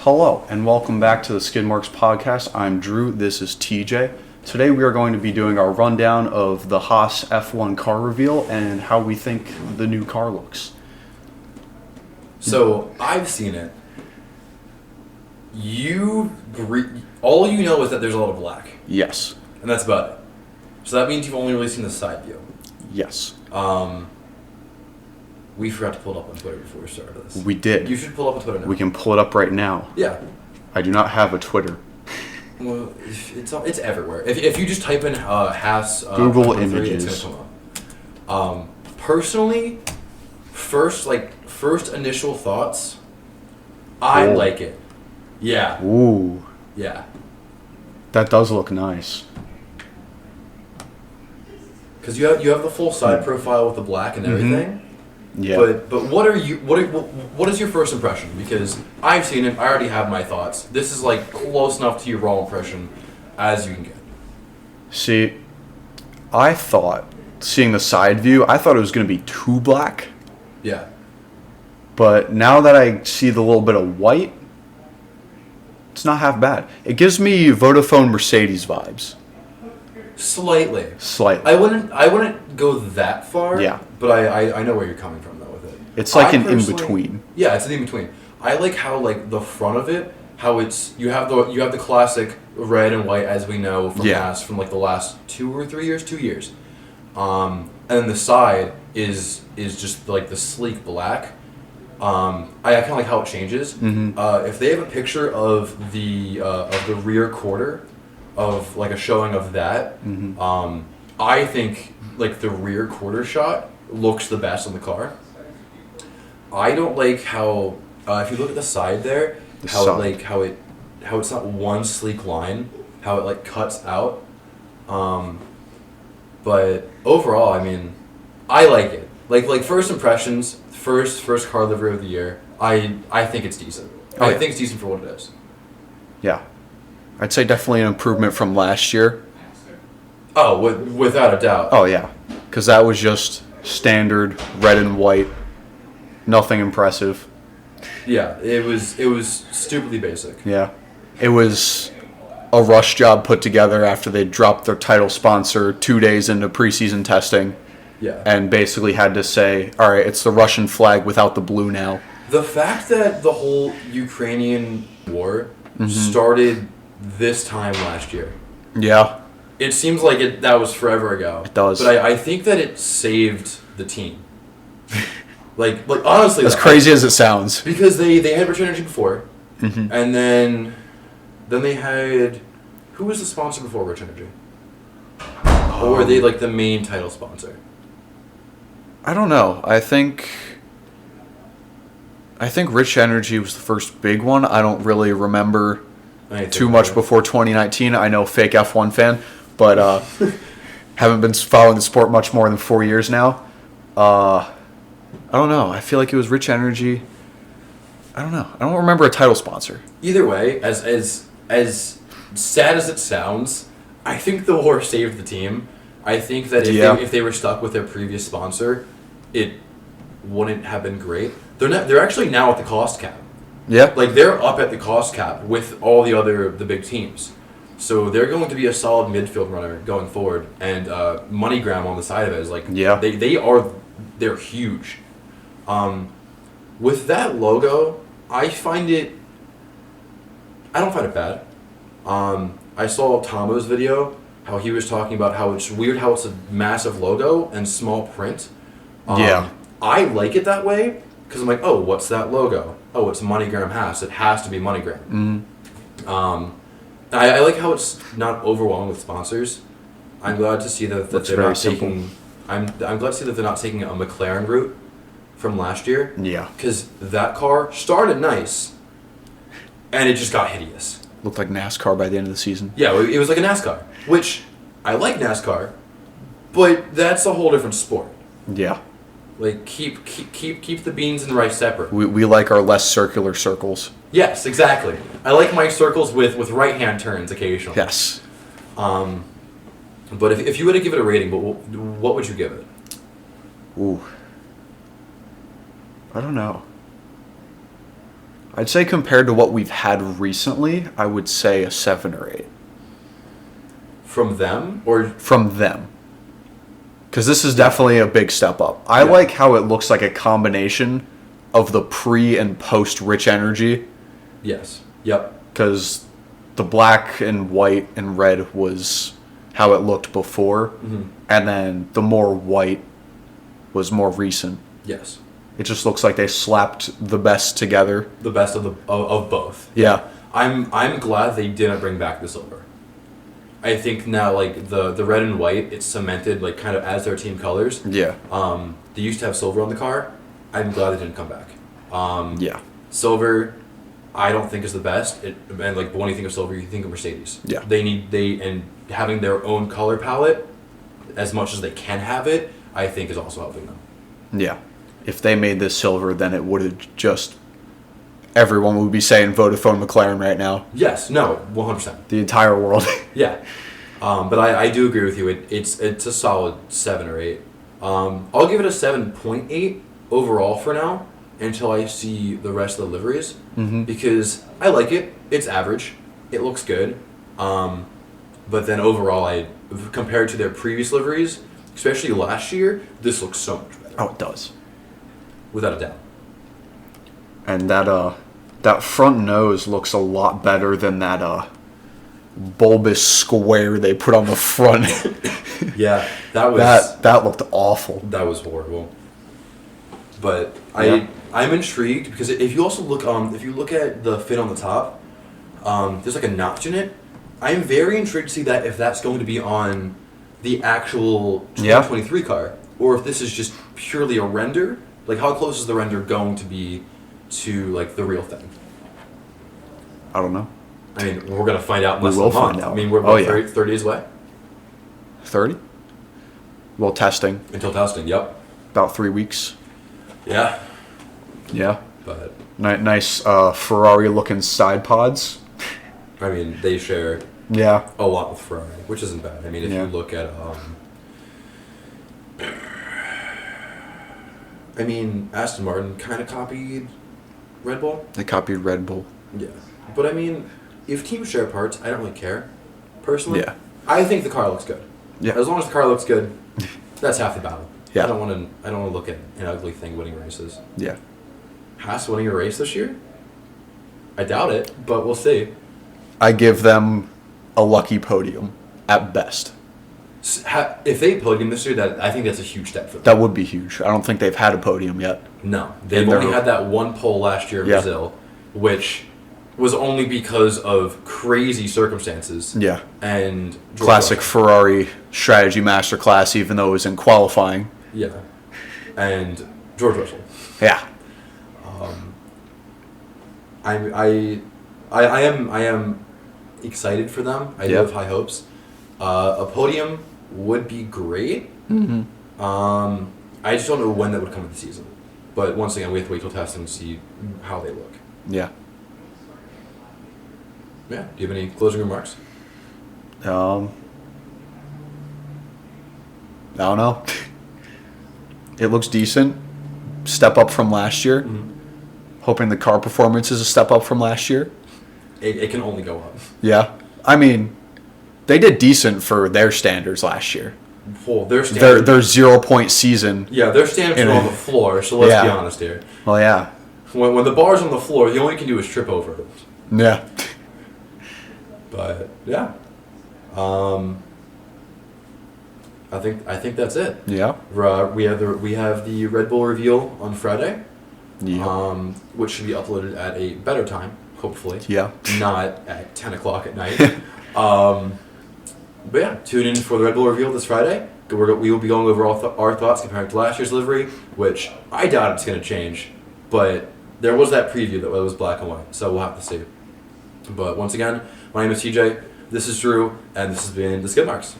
Hello, and welcome back to the Skidmarks podcast. I'm Drew, this is TJ. Today we are going to be doing our rundown of the Haas F1 car reveal and how we think the new car looks. So, I've seen it. All you know is that there's a lot of black. Yes. And that's about it. So that means you've only really seen the side view. Yes. We forgot to pull it up on Twitter before we started this. We did. You should pull up on Twitter now. We can pull it up right now. Yeah. I do not have a Twitter. Well, it's everywhere. If you just type in Haas Google 23, Images, it's gonna come up. Personally, first initial thoughts, I like it. Yeah. Ooh. Yeah. That does look nice. Because you have the full side profile with the black and everything. Yeah. But what is your first impression? Because I've seen it, I already have my thoughts. This is like close enough to your raw impression as you can get. See, I thought, seeing the side view, I thought it was going to be too black. Yeah. But now that I see the little bit of white, it's not half bad. It gives me Vodafone Mercedes vibes. Slightly. Slightly. I wouldn't go that far. Yeah. But I know where you're coming from though with it. It's like an in-between. Yeah, it's an in-between. I like how like the front of it, how it's you have the classic red and white as we know from Haas from like the last 2 or 3 years, 2 years. And then the side is just like the sleek black. I kind of like how it changes. Mm-hmm. If they have a picture of the rear quarter, of like a showing of that, I think like the rear quarter shot looks the best on the car. I don't like how if you look at the side there, how it's not one sleek line, how it like cuts out. But overall, I mean, I like it. Like first impressions, first car livery of the year. I think it's decent. I think it's decent for what it is. Yeah. I'd say definitely an improvement from last year. Oh, without a doubt. Oh, yeah. Because that was just standard red and white. Nothing impressive. Yeah, it was stupidly basic. Yeah. It was a rush job put together after they dropped their title sponsor 2 days into preseason testing. Yeah. And basically had to say, all right, it's the Russian flag without the blue now. The fact that the whole Ukrainian war started this time last year. Yeah. It seems like that was forever ago. It does. But I think that it saved the team. like honestly. As crazy as it sounds. Because they had Rich Energy before. And then they had... Who was the sponsor before Rich Energy? Or were they like the main title sponsor? I don't know. I think Rich Energy was the first big one. I don't really remember too much before 2019. I know fake F1 fan, but haven't been following the sport much more than 4 years now. I don't know. I feel like it was Rich Energy. I don't know. I don't remember a title sponsor. Either way, as sad as it sounds, I think the war saved the team. I think that if they were stuck with their previous sponsor, it wouldn't have been great. They're actually now at the cost cap. Yeah. Like, they're up at the cost cap with all the big teams. So they're going to be a solid midfield runner going forward. And MoneyGram on the side of it is like, they're huge. With that logo, I don't find it bad. I saw Tomo's video, how he was talking about how it's weird how it's a massive logo and small print. I like it that way because I'm like, oh, what's that logo? Oh, it's MoneyGram Haas. It has to be MoneyGram. I like how it's not overwhelmed with sponsors. I'm glad to see that they're not taking. I'm glad to see that they're not taking a McLaren route from last year. Yeah. Because that car started nice, and it just got hideous. Looked like NASCAR by the end of the season. Yeah, it was like a NASCAR, which I like NASCAR, but that's a whole different sport. Yeah. Like keep the beans and rice separate. We like our less circular circles. Yes, exactly. I like my circles with right hand turns occasionally. Yes. But if you were to give it a rating, what would you give it? Ooh. I don't know. I'd say compared to what we've had recently, I would say a 7 or 8. From them or From them. Because this is definitely a big step up. I like how it looks like a combination of the pre and post Rich Energy. Yes. Yep. Because the black and white and red was how it looked before. Mm-hmm. And then the more white was more recent. Yes. It just looks like they slapped the best together. The best of both. Yeah. I'm glad they didn't bring back the silver. I think now, like, the red and white, it's cemented, like, kind of as their team colors. Yeah. They used to have silver on the car. I'm glad they didn't come back. Yeah. Silver, I don't think is the best. And, like, when you think of silver, you think of Mercedes. Yeah. And having their own color palette, as much as they can have it, I think is also helping them. Yeah. If they made this silver, then it would have just... Everyone would be saying Vodafone McLaren right now. Yes. No. 100%. The entire world. Yeah. But I do agree with you. It's a solid 7 or 8. I'll give it a 7.8 overall for now until I see the rest of the liveries. Mm-hmm. Because I like it. It's average. It looks good. But then overall, compared to their previous liveries, especially last year, this looks so much better. Oh, it does. Without a doubt. And that front nose looks a lot better than that bulbous square they put on the front. Yeah, that was that looked awful. That was horrible. But Yeah. I'm intrigued because if you also look at the fin on the top, there's like a notch in it. I'm very intrigued to see that if that's going to be on the actual 2023 car, or if this is just purely a render. Like, how close is the render going to be to, like, the real thing? I don't know. I mean, we're going to find out in We less than will a month. find out. I mean, we're about 30 days away. 30? Well, testing. Until testing, yep. About 3 weeks. Yeah. Yeah. But Nice Ferrari-looking side pods. I mean, they share Yeah. a lot with Ferrari, which isn't bad. I mean, if you look at... I mean, Aston Martin kind of copied Red Bull. They copied Red Bull. Yeah. But I mean, if teams share parts, I don't really care, personally. Yeah. I think the car looks good. Yeah. As long as the car looks good, that's half the battle. Yeah. I don't want to look at an ugly thing winning races. Yeah. Haas winning a race this year? I doubt it, but we'll see. I give them a lucky podium at best. If they podium this year, I think that's a huge step for them. That would be huge. I don't think they've had a podium yet. No. They've only had that one pole last year in Brazil, which was only because of crazy circumstances. Yeah. And George Classic Russell. Ferrari strategy masterclass, even though it was in qualifying. Yeah. And George Russell. Yeah. I am excited for them. I do have high hopes. A podium would be great. Mm-hmm. I just don't know when that would come in the season. But once again, we have to wait till testing to see how they look. Yeah. Yeah. Do you have any closing remarks? I don't know. It looks decent. Step up from last year. Mm-hmm. Hoping the car performance is a step up from last year. It can only go up. Yeah. I mean, they did decent for their standards last year. Well, their standards... Their 0-point season. Yeah, their standards are on the floor, so let's be honest here. Well, yeah. When the bar's on the floor, the only you can do is trip over it. Yeah. But, yeah. I think that's it. Yeah. We have the Red Bull reveal on Friday. Yeah. Which should be uploaded at a better time, hopefully. Yeah. Not at 10 o'clock at night. But yeah, tune in for the Red Bull reveal this Friday. We will be going over our thoughts compared to last year's livery, which I doubt it's going to change. But there was that preview that was black and white, so we'll have to see. But once again, my name is TJ, this is Drew, and this has been The Skid Marks.